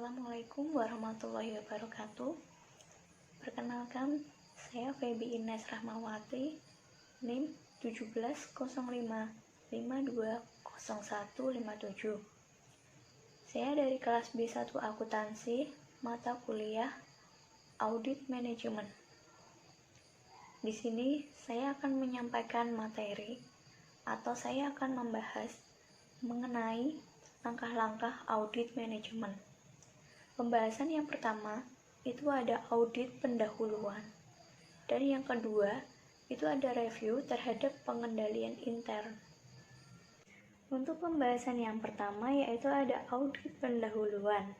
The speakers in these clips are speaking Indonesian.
Assalamualaikum warahmatullahi wabarakatuh. Perkenalkan, saya Feby Ines Rahmawati, NIM 1705520157. Saya dari kelas B1 Akuntansi, mata kuliah Audit Manajemen. Di sini saya akan menyampaikan materi atau saya akan membahas mengenai langkah-langkah audit manajemen. Pembahasan yang pertama itu ada audit pendahuluan, dan yang kedua itu ada review terhadap pengendalian intern. Untuk pembahasan yang pertama yaitu ada audit pendahuluan.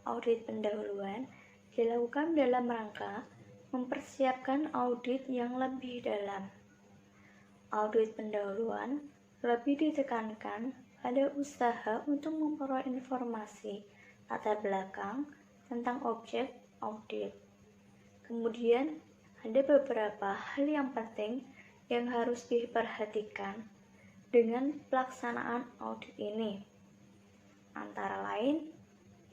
Audit pendahuluan dilakukan dalam rangka mempersiapkan audit yang lebih dalam. Audit pendahuluan lebih ditekankan pada usaha untuk memperoleh informasi latar belakang tentang objek audit. Kemudian ada beberapa hal yang penting yang harus diperhatikan dengan pelaksanaan audit ini. Antara lain,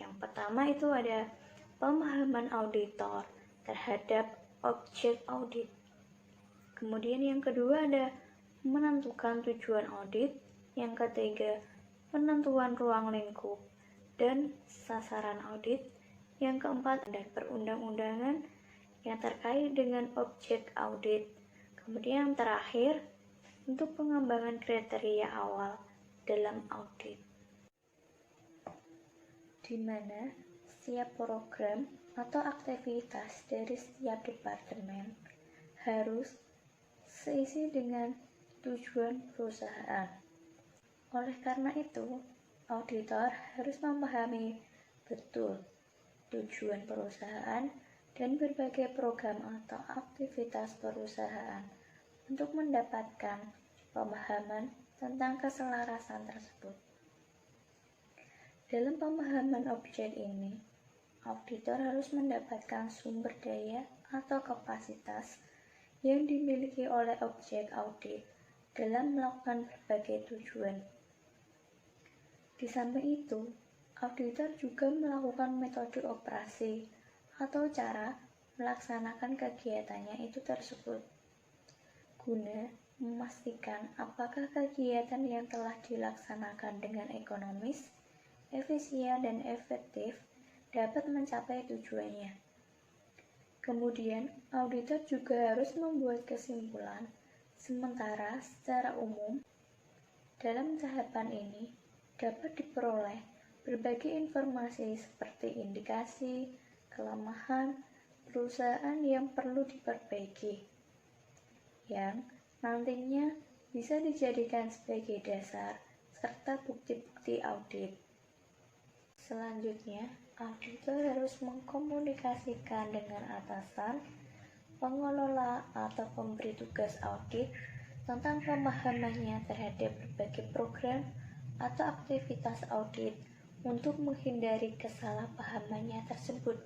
yang pertama itu ada pemahaman auditor terhadap objek audit. Kemudian yang kedua ada menentukan tujuan audit. Yang ketiga, penentuan ruang lingkup dan sasaran audit. Yang keempat, ada perundang-undangan yang terkait dengan objek audit. Kemudian yang terakhir, untuk pengembangan kriteria awal dalam audit, di mana setiap program atau aktivitas dari setiap departemen harus seisi dengan tujuan perusahaan. Oleh karena itu, auditor harus memahami betul tujuan perusahaan dan berbagai program atau aktivitas perusahaan untuk mendapatkan pemahaman tentang keselarasan tersebut. Dalam pemahaman objek ini, auditor harus mendapatkan sumber daya atau kapasitas yang dimiliki oleh objek audit dalam melakukan berbagai tujuan. Di samping itu, auditor juga melakukan metode operasi atau cara melaksanakan kegiatannya itu tersebut, guna memastikan apakah kegiatan yang telah dilaksanakan dengan ekonomis, efisien, dan efektif dapat mencapai tujuannya. Kemudian, auditor juga harus membuat kesimpulan sementara secara umum. Dalam tahapan ini dapat diperoleh berbagai informasi seperti indikasi, kelemahan perusahaan yang perlu diperbaiki, yang nantinya bisa dijadikan sebagai dasar serta bukti-bukti audit. Selanjutnya, auditor harus mengkomunikasikan dengan atasan, pengelola, atau pemberi tugas audit tentang pemahamannya terhadap berbagai program atau aktivitas audit untuk menghindari kesalahpahamannya tersebut.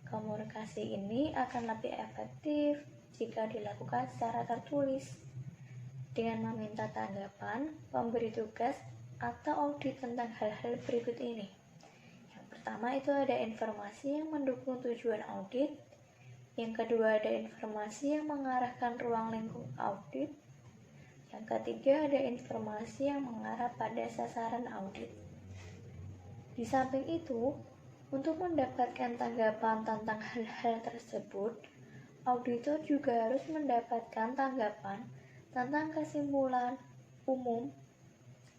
Komunikasi ini akan lebih efektif jika dilakukan secara tertulis dengan meminta tanggapan pemberi tugas atau audit tentang hal-hal berikut ini. Yang pertama itu ada informasi yang mendukung tujuan audit. Yang kedua ada informasi yang mengarahkan ruang lingkup audit. Yang ketiga ada informasi yang mengarah pada sasaran audit. Di samping itu, untuk mendapatkan tanggapan tentang hal-hal tersebut, auditor juga harus mendapatkan tanggapan tentang kesimpulan umum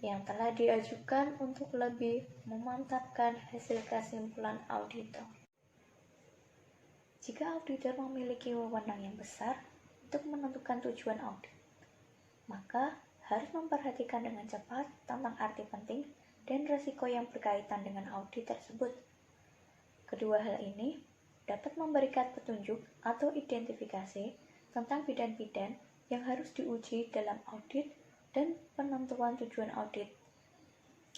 yang telah diajukan untuk lebih memantapkan hasil kesimpulan auditor. Jika auditor memiliki wewenang yang besar untuk menentukan tujuan audit, maka harus memperhatikan dengan cepat tentang arti penting dan risiko yang berkaitan dengan audit tersebut. Kedua hal ini dapat memberikan petunjuk atau identifikasi tentang bidang-bidang yang harus diuji dalam audit dan penentuan tujuan audit.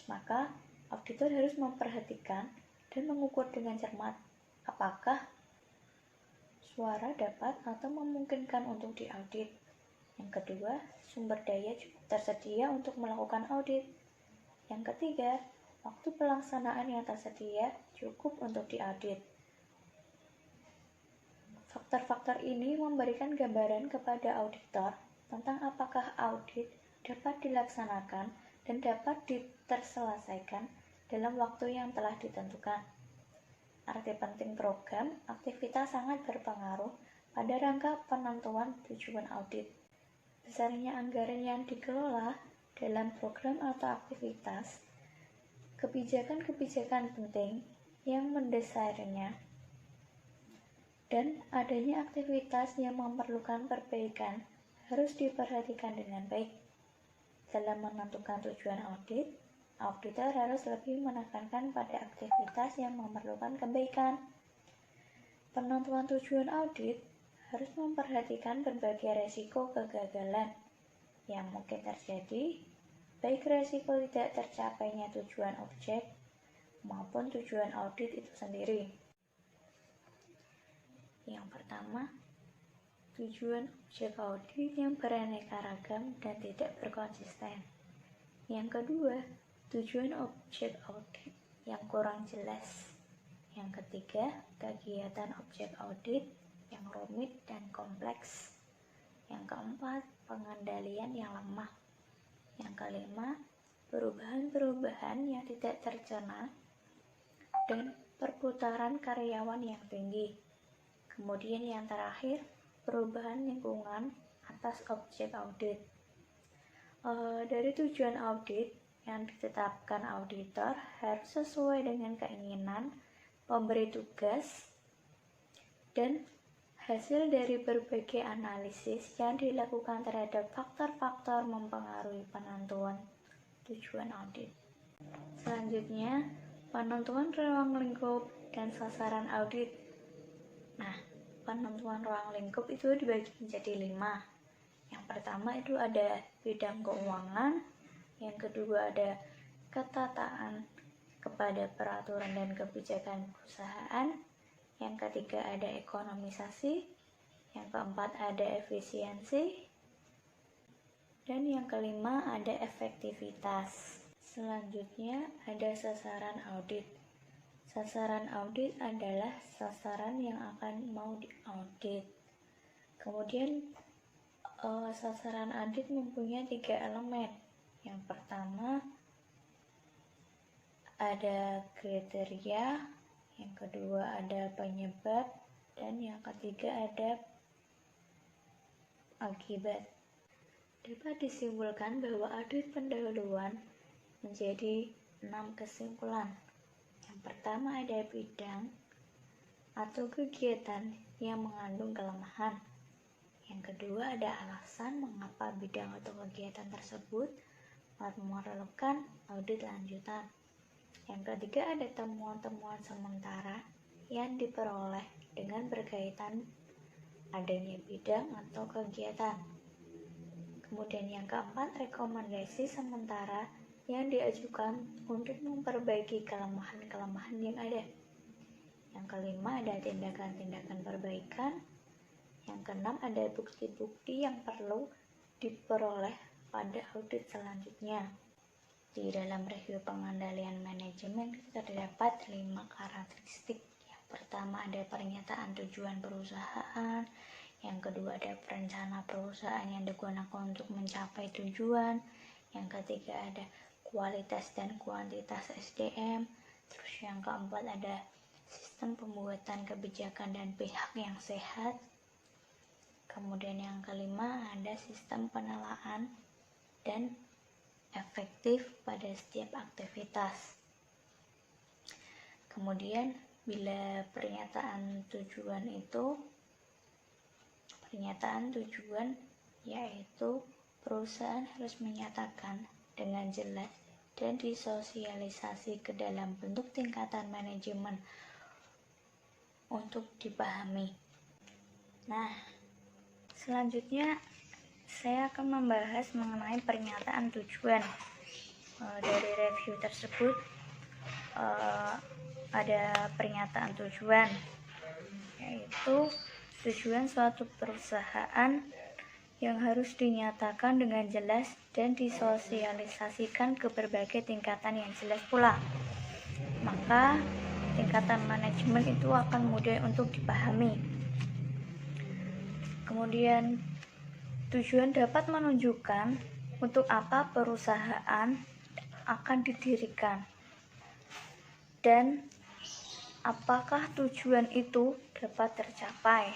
Maka, auditor harus memperhatikan dan mengukur dengan cermat apakah suara dapat atau memungkinkan untuk diaudit. Yang kedua, sumber daya cukup tersedia untuk melakukan audit. Yang ketiga, waktu pelaksanaan yang tersedia cukup untuk diaudit. Faktor-faktor ini memberikan gambaran kepada auditor tentang apakah audit dapat dilaksanakan dan dapat terselesaikan dalam waktu yang telah ditentukan. Arti penting program aktivitas sangat berpengaruh pada rangka penentuan tujuan audit. Besarnya anggaran yang dikelola dalam program atau aktivitas, kebijakan-kebijakan penting yang mendasarinya, dan adanya aktivitas yang memerlukan perbaikan harus diperhatikan dengan baik. Dalam menentukan tujuan audit, auditor harus lebih menekankan pada aktivitas yang memerlukan kebaikan. Penentuan tujuan audit harus memperhatikan berbagai resiko kegagalan yang mungkin terjadi, baik resiko tidak tercapainya tujuan objek maupun tujuan audit itu sendiri. Yang pertama, tujuan objek audit yang beraneka ragam dan tidak berkonsisten. Yang kedua, tujuan objek audit yang kurang jelas. Yang ketiga, kegiatan objek audit yang rumit dan kompleks. Yang keempat, pengendalian yang lemah. Yang kelima, perubahan-perubahan yang tidak tercerna dan perputaran karyawan yang tinggi. Kemudian yang terakhir, perubahan lingkungan atas objek audit. Dari tujuan audit yang ditetapkan auditor harus sesuai dengan keinginan pemberi tugas dan hasil dari berbagai analisis yang dilakukan terhadap faktor-faktor mempengaruhi penentuan tujuan audit. Selanjutnya, penentuan ruang lingkup dan sasaran audit. Nah, penentuan ruang lingkup itu dibagi menjadi 5. Yang pertama itu ada bidang keuangan, yang kedua ada ketataan kepada peraturan dan kebijakan perusahaan, yang ketiga ada ekonomisasi, yang keempat ada efisiensi, dan yang kelima ada efektivitas. Selanjutnya ada sasaran audit. Sasaran audit adalah sasaran yang akan mau diaudit. Kemudian sasaran audit mempunyai 3 elemen. Yang pertama ada kriteria, yang kedua ada penyebab, dan yang ketiga ada akibat. Dapat disimpulkan bahwa audit pendahuluan menjadi 6 kesimpulan. Yang pertama ada bidang atau kegiatan yang mengandung kelemahan. Yang kedua ada alasan mengapa bidang atau kegiatan tersebut memerlukan audit lanjutan. Yang ketiga ada temuan-temuan sementara yang diperoleh dengan berkaitan adanya bidang atau kegiatan. Kemudian yang keempat, rekomendasi sementara yang diajukan untuk memperbaiki kelemahan-kelemahan yang ada. Yang kelima ada tindakan-tindakan perbaikan. Yang keenam ada bukti-bukti yang perlu diperoleh pada audit selanjutnya. Di dalam review pengendalian manajemen terdapat 5 karakteristik. Yang pertama ada pernyataan tujuan perusahaan. Yang kedua ada perencana perusahaan yang digunakan untuk mencapai tujuan. Yang ketiga ada kualitas dan kuantitas SDM. Terus yang keempat ada sistem pembuatan kebijakan dan pihak yang sehat. Kemudian yang kelima ada sistem penelaan dan efektif pada setiap aktivitas. Kemudian bila pernyataan tujuan yaitu perusahaan harus menyatakan dengan jelas dan disosialisasi ke dalam bentuk tingkatan manajemen untuk dipahami. Nah, selanjutnya saya akan membahas mengenai pernyataan tujuan. Dari review tersebut ada pernyataan tujuan, yaitu tujuan suatu perusahaan yang harus dinyatakan dengan jelas dan disosialisasikan ke berbagai tingkatan yang jelas pula. Maka tingkatan manajemen itu akan mudah untuk dipahami. Kemudian tujuan dapat menunjukkan untuk apa perusahaan akan didirikan dan apakah tujuan itu dapat tercapai.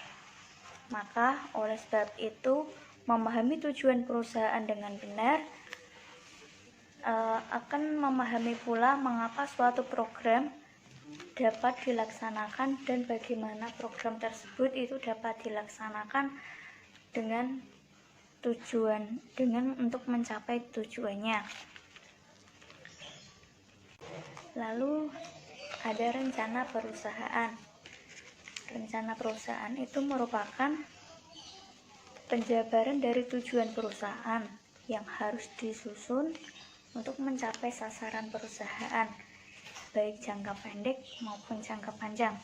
Maka oleh sebab itu, memahami tujuan perusahaan dengan benar akan memahami pula mengapa suatu program dapat dilaksanakan dan bagaimana program tersebut itu dapat dilaksanakan dengan untuk mencapai tujuannya. Lalu ada rencana perusahaan. Rencana perusahaan itu merupakan penjabaran dari tujuan perusahaan yang harus disusun untuk mencapai sasaran perusahaan, baik jangka pendek maupun jangka panjang.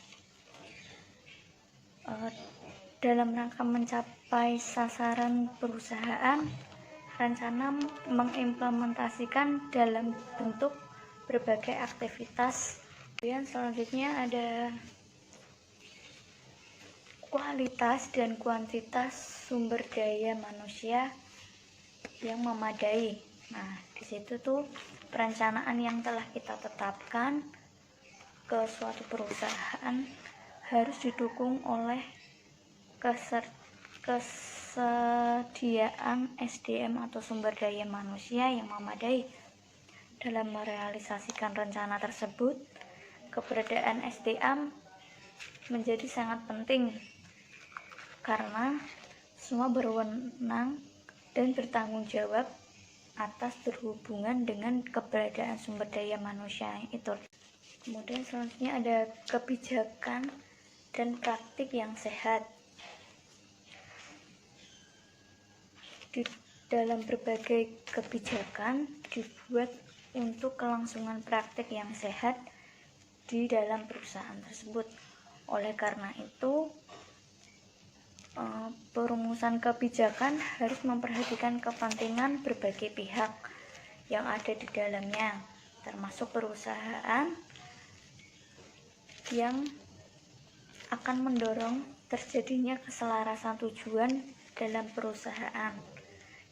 Dalam rangka mencapai sasaran perusahaan, rencana mengimplementasikan dalam bentuk berbagai aktivitas. Kemudian selanjutnya ada kualitas dan kuantitas sumber daya manusia yang memadai. Nah, di situ tuh perencanaan yang telah kita tetapkan ke suatu perusahaan harus didukung oleh kesediaan SDM atau sumber daya manusia yang memadai. Dalam merealisasikan rencana tersebut, keberadaan SDM menjadi sangat penting karena semua berwenang dan bertanggung jawab atas berhubungan dengan keberadaan sumber daya manusia itu. Kemudian selanjutnya ada kebijakan dan praktik yang sehat. Di dalam berbagai kebijakan dibuat untuk kelangsungan praktik yang sehat di dalam perusahaan tersebut. Oleh karena itu, perumusan kebijakan harus memperhatikan kepentingan berbagai pihak yang ada di dalamnya, termasuk perusahaan yang akan mendorong terjadinya keselarasan tujuan dalam perusahaan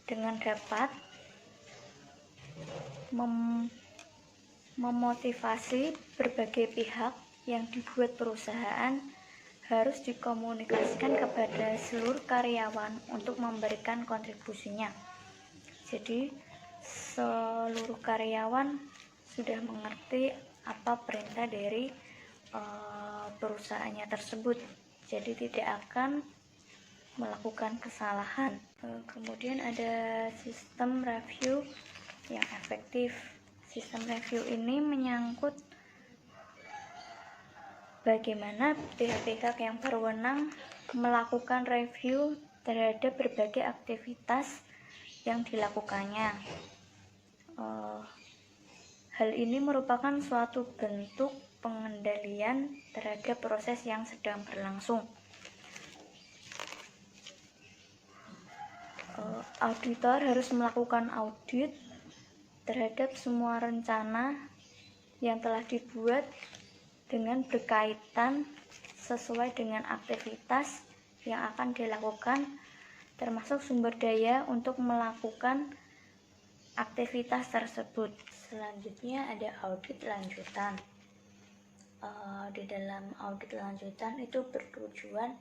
dengan dapat memotivasi berbagai pihak yang dibuat perusahaan harus dikomunikasikan kepada seluruh karyawan untuk memberikan kontribusinya. Jadi seluruh karyawan sudah mengerti apa perintah dari perusahaannya tersebut, jadi tidak akan melakukan kesalahan. Kemudian ada sistem review yang efektif. Sistem review ini menyangkut bagaimana pihak-pihak yang berwenang melakukan review terhadap berbagai aktivitas yang dilakukannya. Hal ini merupakan suatu bentuk pengendalian terhadap proses yang sedang berlangsung. Auditor harus melakukan audit terhadap semua rencana yang telah dibuat dengan berkaitan sesuai dengan aktivitas yang akan dilakukan, termasuk sumber daya untuk melakukan aktivitas tersebut. Selanjutnya ada audit lanjutan. Di dalam audit lanjutan itu bertujuan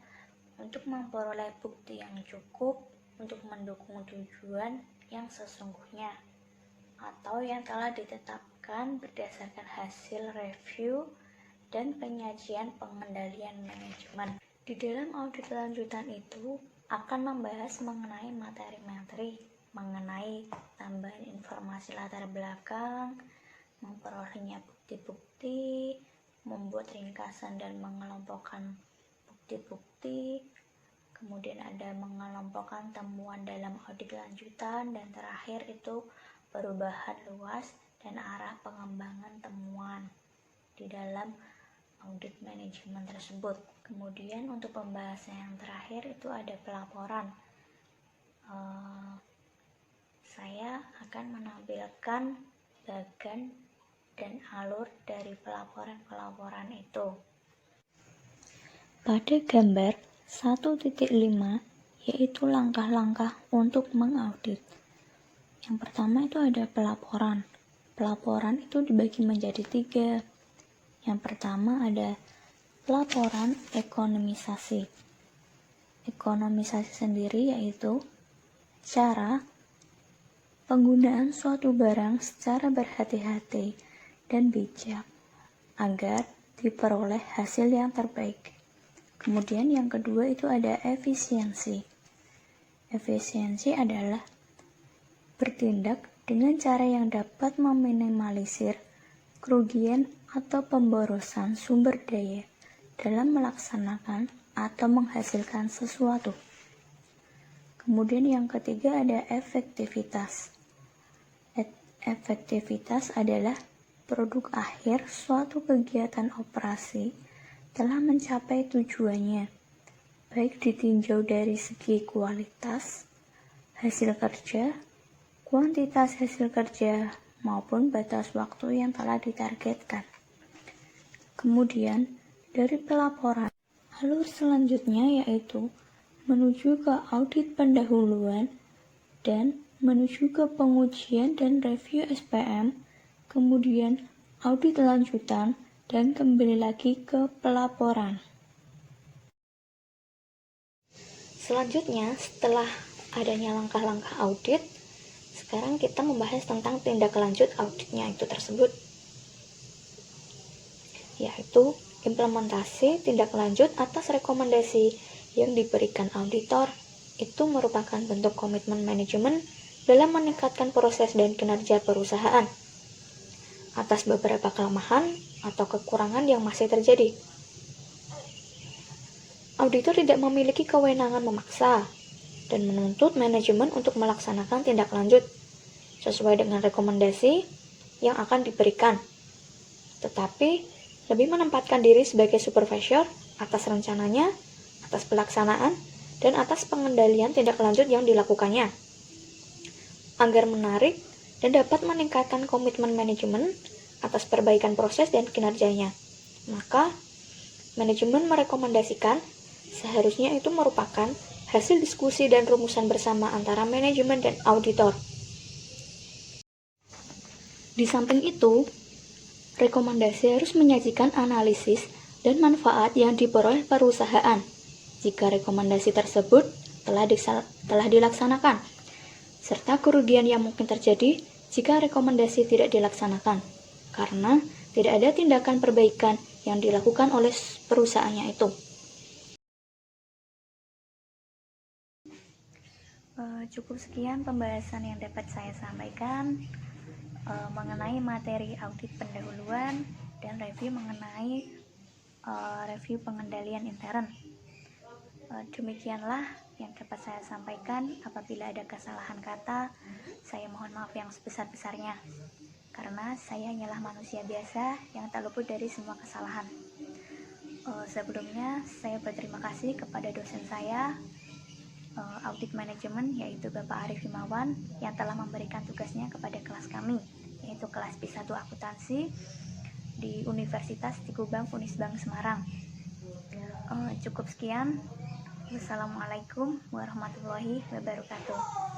untuk memperoleh bukti yang cukup untuk mendukung tujuan yang sesungguhnya atau yang telah ditetapkan berdasarkan hasil review dan penyajian pengendalian manajemen. Di dalam audit lanjutan itu akan membahas mengenai materi-materi, mengenai tambahan informasi latar belakang, memperolehnya bukti-bukti, membuat ringkasan dan mengelompokkan bukti-bukti, kemudian ada mengelompokkan temuan dalam audit lanjutan, dan terakhir itu perubahan luas dan arah pengembangan temuan di dalam audit manajemen tersebut. Kemudian untuk pembahasan yang terakhir itu ada pelaporan. eh, saya akan menampilkan bagan dan alur dari pelaporan-pelaporan itu. Pada gambar 1.5 yaitu langkah-langkah untuk mengaudit. Yang pertama itu ada pelaporan. Pelaporan itu dibagi menjadi 3. Yang pertama ada pelaporan ekonomisasi. Ekonomisasi sendiri yaitu cara penggunaan suatu barang secara berhati-hati dan bijak agar diperoleh hasil yang terbaik. Kemudian yang kedua itu ada efisiensi. Efisiensi adalah bertindak dengan cara yang dapat meminimalisir kerugian atau pemborosan sumber daya dalam melaksanakan atau menghasilkan sesuatu. Kemudian yang ketiga ada efektivitas. Efektivitas adalah produk akhir suatu kegiatan operasi telah mencapai tujuannya, baik ditinjau dari segi kualitas hasil kerja, kuantitas hasil kerja, maupun batas waktu yang telah ditargetkan. Kemudian, dari pelaporan, alur selanjutnya yaitu menuju ke audit pendahuluan dan menuju ke pengujian dan review SPM, kemudian audit lanjutan, dan kembali lagi ke pelaporan. Selanjutnya, setelah adanya langkah-langkah audit, sekarang kita membahas tentang tindak lanjut auditnya itu tersebut, yaitu implementasi tindak lanjut atas rekomendasi yang diberikan auditor. Itu merupakan bentuk komitmen manajemen dalam meningkatkan proses dan kinerja perusahaan atas beberapa kelemahan atau kekurangan yang masih terjadi. Auditor tidak memiliki kewenangan memaksa dan menuntut manajemen untuk melaksanakan tindak lanjut sesuai dengan rekomendasi yang akan diberikan, tetapi lebih menempatkan diri sebagai supervisor atas rencananya, atas pelaksanaan, dan atas pengendalian tindak lanjut yang dilakukannya. Agar menarik dan dapat meningkatkan komitmen manajemen atas perbaikan proses dan kinerjanya, maka manajemen merekomendasikan seharusnya itu merupakan hasil diskusi dan rumusan bersama antara manajemen dan auditor. Di samping itu, rekomendasi harus menyajikan analisis dan manfaat yang diperoleh perusahaan jika rekomendasi tersebut telah dilaksanakan, serta kerugian yang mungkin terjadi jika rekomendasi tidak dilaksanakan, karena tidak ada tindakan perbaikan yang dilakukan oleh perusahaannya itu. Cukup sekian pembahasan yang dapat saya sampaikan mengenai materi audit pendahuluan dan review mengenai review pengendalian intern. Demikianlah yang dapat saya sampaikan. Apabila ada kesalahan kata, saya mohon maaf yang sebesar-besarnya, karena saya hanyalah manusia biasa yang tak luput dari semua kesalahan. Sebelumnya, saya berterima kasih kepada dosen saya, audit manajemen, yaitu Bapak Arif Himawan, yang telah memberikan tugasnya kepada kelas kami, yaitu kelas B1 Akuntansi di Universitas Tikubang Unisbank Semarang. Cukup sekian. Wassalamualaikum warahmatullahi wabarakatuh.